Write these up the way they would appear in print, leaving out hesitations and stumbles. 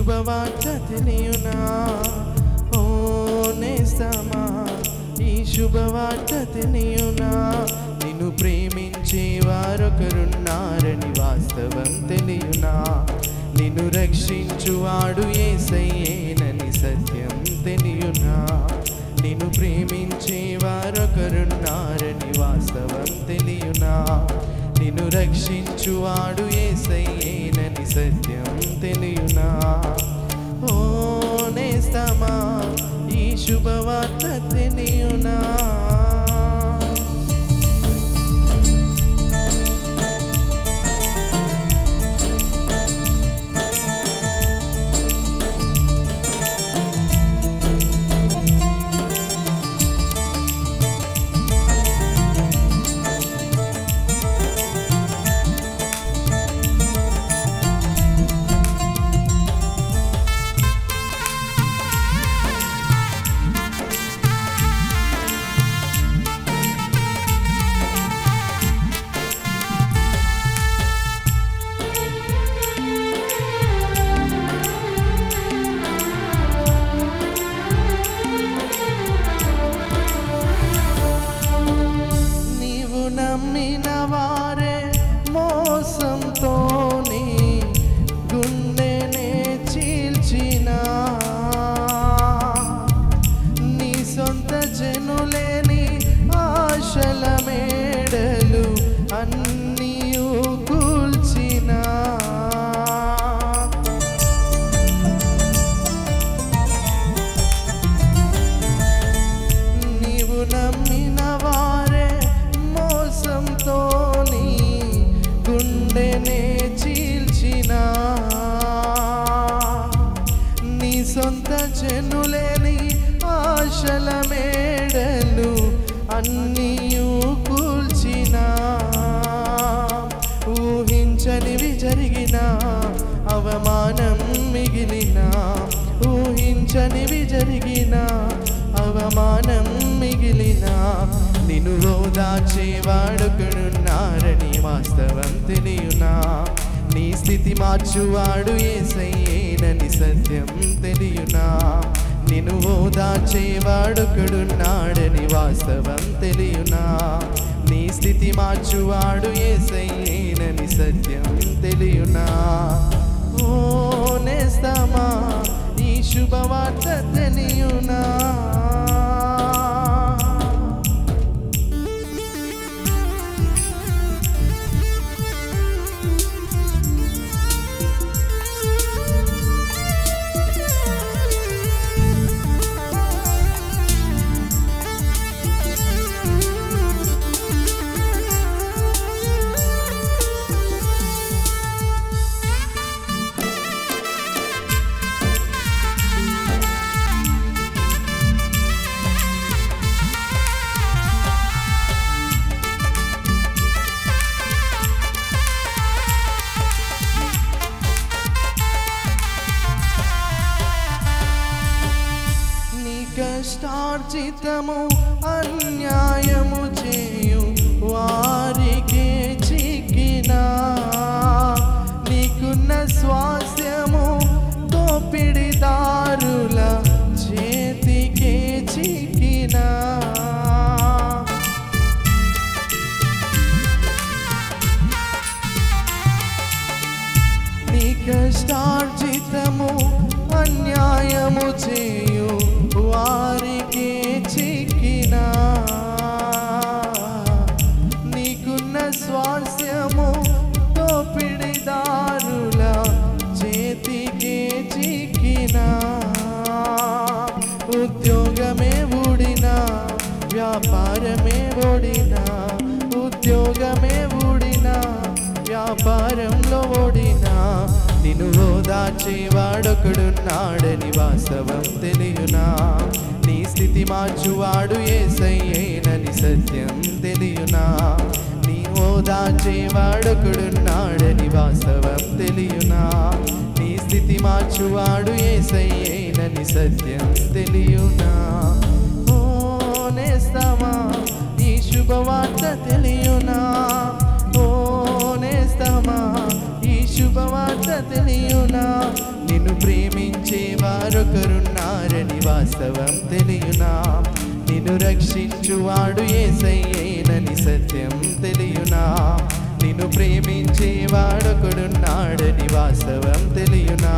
శుభవార్త తెలియునా ఓ నేస్తమా ఈ శుభవార్త తెలియునా నిన్ను ప్రేమించే వారొకరున్నారని వాస్తవం తెలియునా నిన్ను రక్షించువాడు యేసయ్యేనని సత్యం తెలియునా నిన్ను ప్రేమించే వారొకరున్నారని వాస్తవం తెలియునా నిన్ను రక్షించువాడు యేసయ్యేనని సత్యం తెలియునా ఓ నేస్తమా ఈ శుభవార్త తెలియునా నమ్మిన వారే మోసంతోని గుండెనే చీల్చిన నీ సొంత జనులేని ఆశల మేడలు అన్నీ కూల్చిన నీవు నమ్మిన వారే మోసంతోని గుండెనే చీల్చిన నీ సొంత జనులేని ఆశల మేడలు అన్నీ కూల్చిన ఊహించనివి జరిగిన అవమానం మిగిలిన ఊహించనివి జరిగిన అవమానం మిగిలిన నిన్ను ఓదార్చేవాడొకడున్నారని వాస్తవం తెలియునా నీ స్థితి మార్చువాడు యేసయ్యేనని సత్యం తెలియునా నిన్ను ఓదార్చేవాడొకడున్నాడని వాస్తవం తెలియునా నీ స్థితి మార్చువాడు యేసయ్యేనని సత్యం తెలియునా ఓ నేస్తమా ఈ శుభవార్త తెలియునా కష్టార్జితము అన్యాయము చేయు వారికే చిక్కినా నీకున్న స్వాస్యము దోపిడిదారుల చేతికే చిక్కినా నీ కష్టార్జితము అన్యాయము చేయు వారికి చిక్కినా నీకున్న స్వాస్యము దోపిడిదారుల చేతికే చిక్కినా ఉద్యోగమే ఊడినా వ్యాపారమే ఓడినా ఉద్యోగమే ఊడినా వ్యాపారంలో ఓడినా నిన్ను ఓదార్చేవాడొకడున్నాడని వాస్తవం తెలియునా నీ స్థితి మార్చువాడు యేసయ్యేనని సత్యం తెలియునా నీ ఓదార్చేవాడొకడున్నాడని వాస్తవం తెలియునా నీ స్థితి మార్చువాడు యేసయ్యేనని సత్యం తెలియునా ఓ నేస్తమా ఈ శుభవార్త తెలియునా ఓ నేస్తమా ఈ శుభవార్త తెలియునా నిన్ను ప్రేమించే వారొకరున్నారని వాస్తవం తెలియునా నిన్ను రక్షించువాడు యేసయ్యేనని సత్యం తెలియునా నిన్ను ప్రేమించే వాడొకడున్నాడని వాస్తవం తెలియునా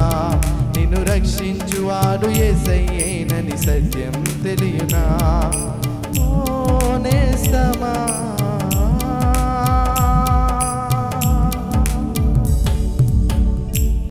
నిన్ను రక్షించువాడు యేసయ్యేనని సత్యం తెలియునా ఓ నేస్తమా